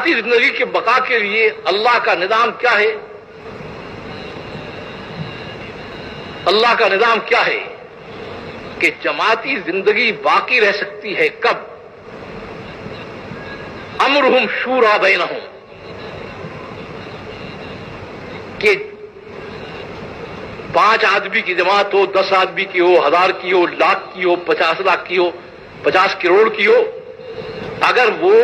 جماعتی زندگی کے بقا کے لیے اللہ کا نظام کیا ہے؟ اللہ کا نظام کیا ہے کہ جماعتی زندگی باقی رہ سکتی ہے کب؟ امرہم شورا بینہم، کہ 5 آدمی کی جماعت ہو، 10 آدمی کی ہو، 1000 کی ہو، لاکھ کی ہو، 50 لاکھ کی ہو، 50 کروڑ کی ہو، اگر وہ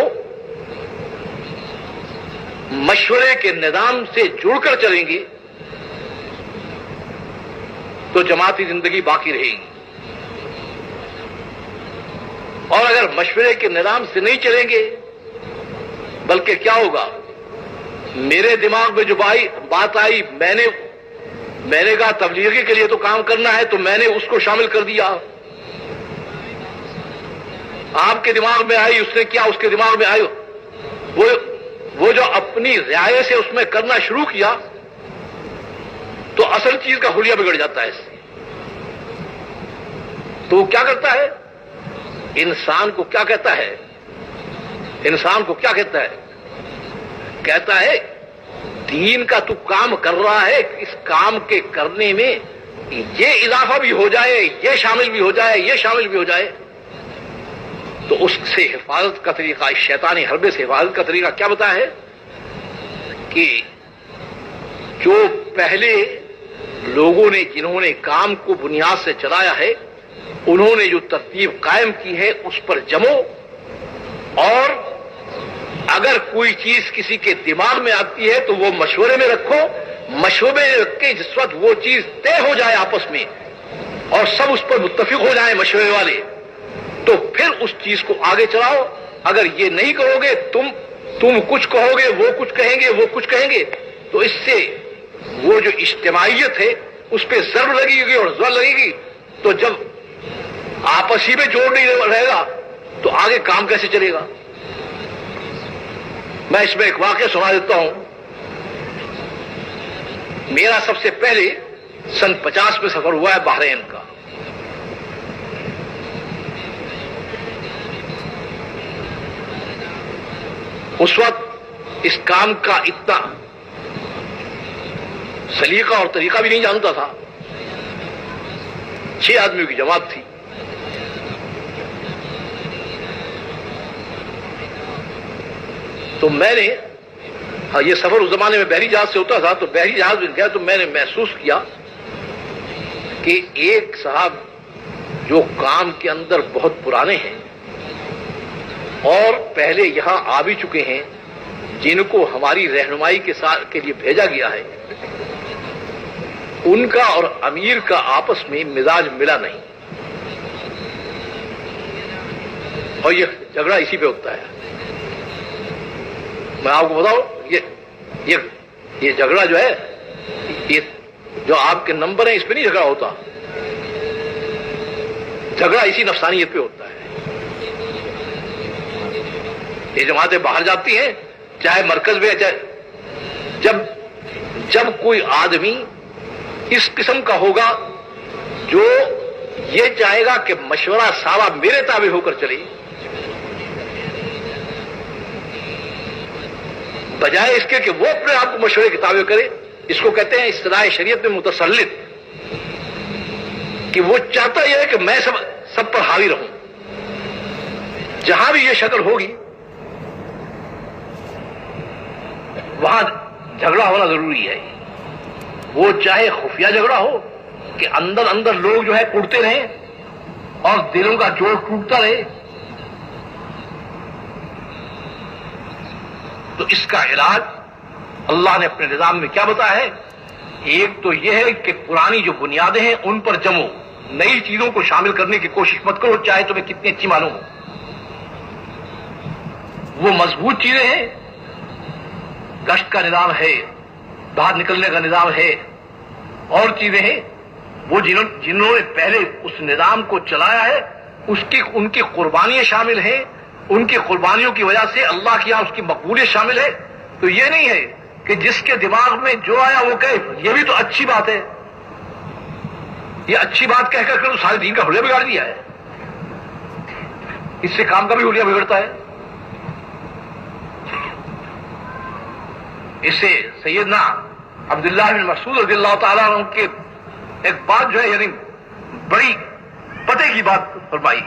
مشورے کے نظام سے جڑ کر چلیں گے تو جماعتی زندگی باقی رہے گی، اور اگر مشورے کے نظام سے نہیں چلیں گے بلکہ کیا ہوگا؟ میرے دماغ میں جو بات آئی، میں نے کہا تبلیغی کے لیے تو کام کرنا ہے تو میں نے اس کو شامل کر دیا، آپ کے دماغ میں آئی، اس نے کیا اس کے دماغ میں آئی، وہ جو اپنی رعایت سے اس میں کرنا شروع کیا تو اصل چیز کا حلیہ بگڑ جاتا ہے اس سے۔ تو وہ کیا کرتا ہے؟ انسان کو کیا کہتا ہے؟ انسان کو کیا کہتا ہے؟ کہتا ہے دین کا تو کام کر رہا ہے، اس کام کے کرنے میں یہ اضافہ بھی ہو جائے، یہ شامل بھی ہو جائے، یہ شامل بھی ہو جائے، تو اس سے حفاظت کا طریقہ، اس شیطانی حربے سے حفاظت کا طریقہ کیا بتا ہے کہ جو پہلے لوگوں نے جنہوں نے کام کو بنیاد سے چلایا ہے انہوں نے جو ترتیب قائم کی ہے اس پر جمو، اور اگر کوئی چیز کسی کے دماغ میں آتی ہے تو وہ مشورے میں رکھو، مشورے میں رکھ کے جس وقت وہ چیز طے ہو جائے آپس میں اور سب اس پر متفق ہو جائیں مشورے والے، تو پھر اس چیز کو آگے چلاؤ۔ اگر یہ نہیں کرو گے، تم کچھ کہو گے، وہ کچھ کہیں گے، وہ کچھ کہیں گے، تو اس سے وہ جو اجتماعیت ہے اس پہ ضرب لگے گی اور زور لگے گی، تو جب آپس ہی میں جوڑ نہیں رہے گا تو آگے کام کیسے چلے گا؟ میں اس میں ایک واقعہ سنا دیتا ہوں۔ میرا سب سے پہلے سن 50 میں سفر ہوا ہے بحرین کا۔ اس وقت اس کام کا اتنا سلیقہ اور طریقہ بھی نہیں جانتا تھا، 6 آدمیوں کی جماعت تھی۔ تو میں نے یہ سفر اس زمانے میں بحری جہاز سے ہوتا تھا، تو بحری جہاز میں گیا تو میں نے محسوس کیا کہ ایک صاحب جو کام کے اندر بہت پرانے ہیں اور پہلے یہاں آ بھی چکے ہیں، جن کو ہماری رہنمائی کے لیے بھیجا گیا ہے، ان کا اور امیر کا آپس میں مزاج ملا نہیں، اور یہ جھگڑا اسی پہ ہوتا ہے۔ میں آپ کو بتاؤں، یہ جھگڑا جو ہے، یہ جو آپ کے نمبر ہیں اس پہ نہیں جھگڑا ہوتا، جھگڑا اسی نفسانیت پہ ہوتا ہے۔ یہ جماعتیں باہر جاتی ہیں، چاہے مرکز میں، چاہے جب کوئی آدمی اس قسم کا ہوگا جو یہ چاہے گا کہ مشورہ سارا میرے تابع ہو کر چلے، بجائے اس کے کہ وہ اپنے آپ کو مشورے کے تابع کرے، اس کو کہتے ہیں اصطلاح شریعت میں متسلط، کہ وہ چاہتا یہ ہے کہ میں سب پر حاوی رہوں۔ جہاں بھی یہ شکل ہوگی وہاں جھگڑا ہونا ضروری ہے، وہ چاہے خفیہ جھگڑا ہو کہ اندر اندر لوگ جو ہے کڑتے رہیں اور دلوں کا جوڑ ٹوٹتا رہے، تو اس کا علاج اللہ نے اپنے نظام میں کیا بتایا ہے؟ ایک تو یہ ہے کہ پرانی جو بنیادیں ہیں ان پر جمو، نئی چیزوں کو شامل کرنے کی کوشش مت کرو، چاہے تمہیں کتنی اچھی معلوم ہو۔ وہ مضبوط چیزیں ہیں، گشت کا نظام ہے، باہر نکلنے کا نظام ہے، اور چیزیں ہیں، وہ جنہوں نے پہلے اس نظام کو چلایا ہے ان کی قربانیاں شامل ہیں، ان کی قربانیوں کی وجہ سے اللہ کی یہاں اس کی مقبولیت شامل ہے۔ تو یہ نہیں ہے کہ جس کے دماغ میں جو آیا وہ کہے یہ بھی تو اچھی بات ہے، یہ اچھی بات کہہ کر تو سارے دین کا حلیہ بگاڑ دیا ہے، اس سے کام کا بھی حلیہ بگڑتا ہے۔ اس سے سیدنا عبداللہ بن مسعود رضی اللہ تعالیٰ عنہ کے ایک بات جو ہے یعنی بڑی پتے کی بات فرمائی.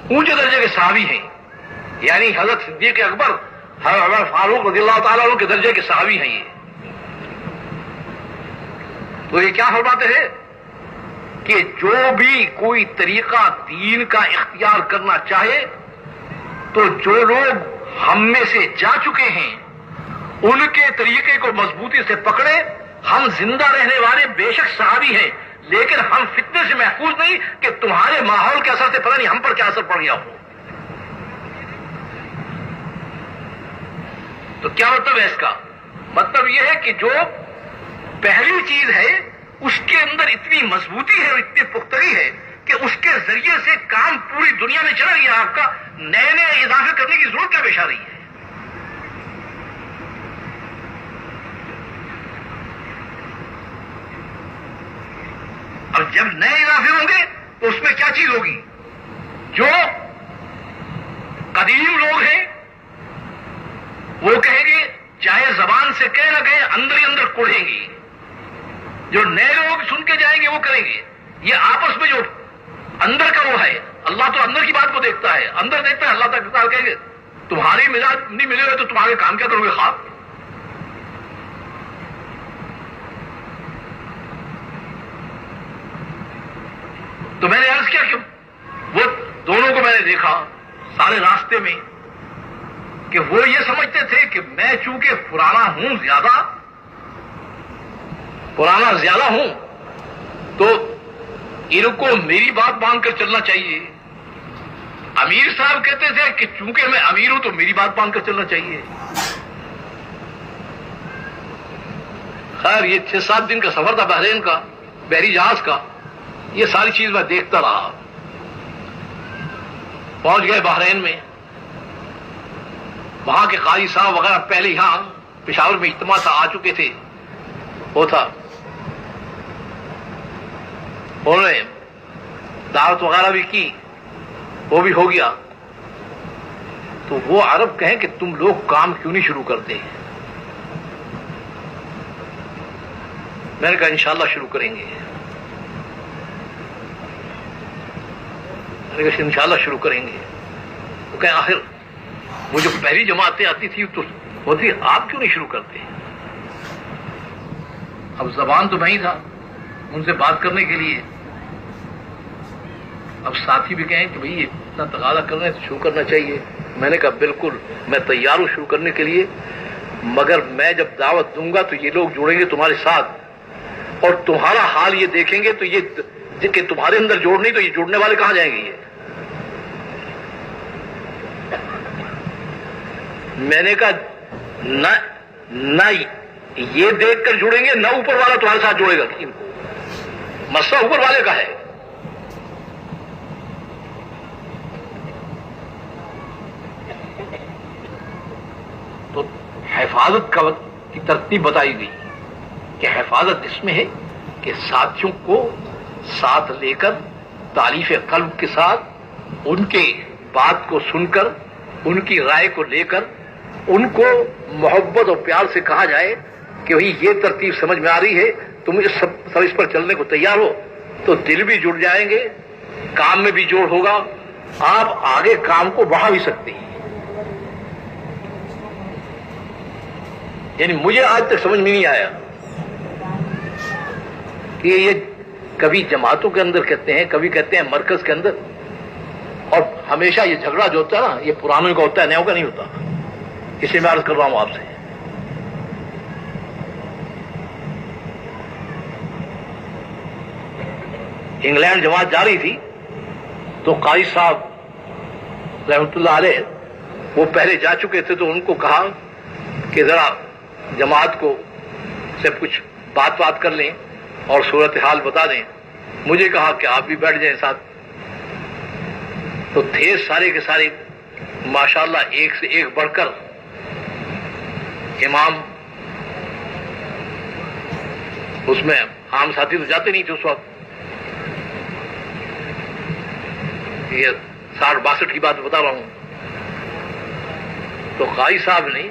اونچے درجے کے صحابی ہیں، یعنی حضرت صدیق اکبر، حضرت عمر فاروق رضی اللہ تعالیٰ عنہ کے درجے کے صحابی ہیں یہ. تو یہ کیا فرماتے ہیں کہ جو بھی کوئی طریقہ دین کا اختیار کرنا چاہے تو جو لوگ ہم میں سے جا چکے ہیں ان کے طریقے کو مضبوطی سے پکڑے. ہم زندہ رہنے والے بے شک صحابی ہیں، لیکن ہم فتنے سے محفوظ نہیں کہ تمہارے ماحول کے اثر سے پتہ نہیں ہم پر کیا اثر پڑ گیا ہو. تو کیا مطلب ہے اس کا؟ مطلب یہ ہے کہ جو پہلی چیز ہے اس کے اندر اتنی مضبوطی ہے اور اتنی پختگی ہے کہ اس کے ذریعے سے کام پوری دنیا میں چلا گیا. آپ کا نئے نئے اضافے کرنے کی ضرورت کیا پیش آ رہی ہے؟ اب جب نئے اضافے ہوں گے تو اس میں کیا چیز ہوگی؟ جو قدیم لوگ ہیں وہ کہیں گے، چاہے زبان سے کہہ نہ کہیں، اندر ہی اندر کوڑیں گے. جو نئے لوگ سن کے جائیں گے وہ کریں گے. یہ آپس میں جو اندر کا وہ ہے، اللہ تو اندر کی بات کو دیکھتا ہے، اندر دیکھتا ہے. اللہ تعالیٰ کہیں گے تمہاری مزاج نہیں ملے ہوئے تو تمہارے کام کیا کرو گے؟ خواب. تو میں نے عرض کیا کہ وہ دونوں کو میں نے دیکھا سارے راستے میں کہ وہ یہ سمجھتے تھے کہ میں چونکہ پرانا ہوں، زیادہ ہوں، تو ان کو میری بات مان کر چلنا چاہیے. امیر صاحب کہتے تھے کہ چونکہ میں امیر ہوں تو میری بات مان کر چلنا چاہیے. خیر یہ 6-7 دن کا سفر تھا بحرین کا، بحری جہاز کا. یہ ساری چیز میں دیکھتا رہا. پہنچ گئے بحرین میں. وہاں کے قاضی صاحب وغیرہ پہلے یہاں پشاور میں اجتماع تھا، آ چکے تھے. وہ تھا انہوں نے دعوت وغیرہ بھی کی، وہ بھی ہو گیا. تو وہ عرب کہیں کہ تم لوگ کام کیوں نہیں شروع کرتے؟ میں نے کہا انشاءاللہ شروع کریں گے. انشاءاللہ شروع کریں گے. وہ کہیں آخر وہ جو پہلی جماعتیں آتی تھی تو ہوتی آپ کیوں نہیں شروع کرتے؟ اب زبان تو نہیں تھا ان سے بات کرنے کے لیے. اب ساتھی بھی کہیں کہ بھئی یہ اتنا تقاضا کر رہے ہیں تو شروع کرنا چاہیے. میں نے کہا بالکل میں تیار ہوں شروع کرنے کے لیے، مگر میں جب dem دوں گا تو یہ لوگ جڑیں گے تمہارے ساتھ اور تمہارا حال یہ دیکھیں گے تو یہ کہ تمہارے اندر جوڑ نہیں تو یہ جڑنے والے کہاں جائیں گے؟ یہ میں نے کہا نہ یہ دیکھ کر جڑیں گے، نہ اوپر والا تمہارے ساتھ جوڑے گا. ان کو مسئلہ اوپر والے کا ہے. تو حفاظت کی ترتیب بتائی گئی کہ حفاظت اس میں ہے کہ ساتھیوں کو ساتھ لے کر تالیف قلب کے ساتھ ان کے بات کو سن کر ان کی رائے کو لے کر ان کو محبت اور پیار سے کہا جائے کہ بھئی یہ ترتیب سمجھ میں آ رہی ہے، تم سب اس پر چلنے کو تیار ہو، تو دل بھی جڑ جائیں گے، کام میں بھی جوڑ ہوگا، آپ آگے کام کو بڑھا بھی سکتے ہیں. یعنی مجھے آج تک سمجھ میں نہیں آیا کہ یہ کبھی جماعتوں کے اندر کہتے ہیں، کبھی کہتے ہیں مرکز کے اندر، اور ہمیشہ یہ جھگڑا جو ہوتا ہے نا یہ پرانوں کا ہوتا ہے، نئوں کا نہیں ہوتا. اسے میں عرض کر رہا ہوں آپ سے. انگلینڈ جماعت جا رہی تھی تو قاضی صاحب رحمۃ اللہ علیہ وہ پہلے جا چکے تھے، تو ان کو کہا کہ ذرا جماعت کو سے کچھ بات کر لیں اور صورتحال بتا دیں. مجھے کہا کہ آپ بھی بیٹھ جائیں ساتھ. تو تھے سارے کے سارے ماشاءاللہ ایک سے ایک بڑھ کر امام. اس میں عام ساتھی تو جاتے نہیں تھے اس وقت. یہ 60-62 کی بات بتا رہا ہوں. تو قاضی صاحب نے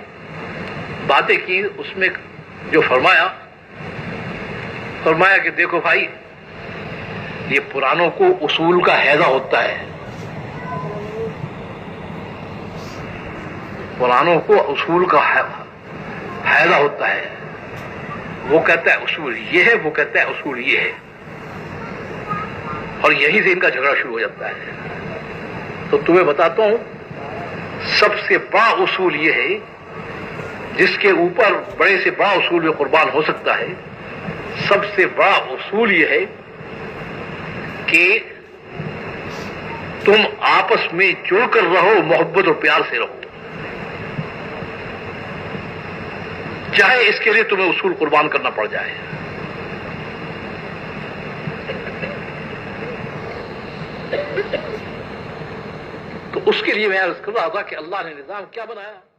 باتیں کی اس میں جو فرمایا کہ دیکھو بھائی، یہ پرانوں کو اصول کا حیضہ ہوتا ہے، پرانوں کو اصول کا حیضہ ہوتا ہے. وہ کہتا ہے اصول یہ ہے، وہ کہتا ہے اصول یہ ہے، اور یہیں سے ان کا جھگڑا شروع ہو جاتا ہے. تو تمہیں بتاتا ہوں، سب سے بڑا اصول یہ ہے جس کے اوپر بڑے سے بڑا اصول میں قربان ہو سکتا ہے. سب سے بڑا اصول یہ ہے کہ تم آپس میں جڑ کر رہو، محبت اور پیار سے رہو، چاہے اس کے لیے تمہیں اصول قربان کرنا پڑ جائے. تو اس کے لیے میں عرض کر رہا تھا کہ اللہ نے نظام کیا بنایا.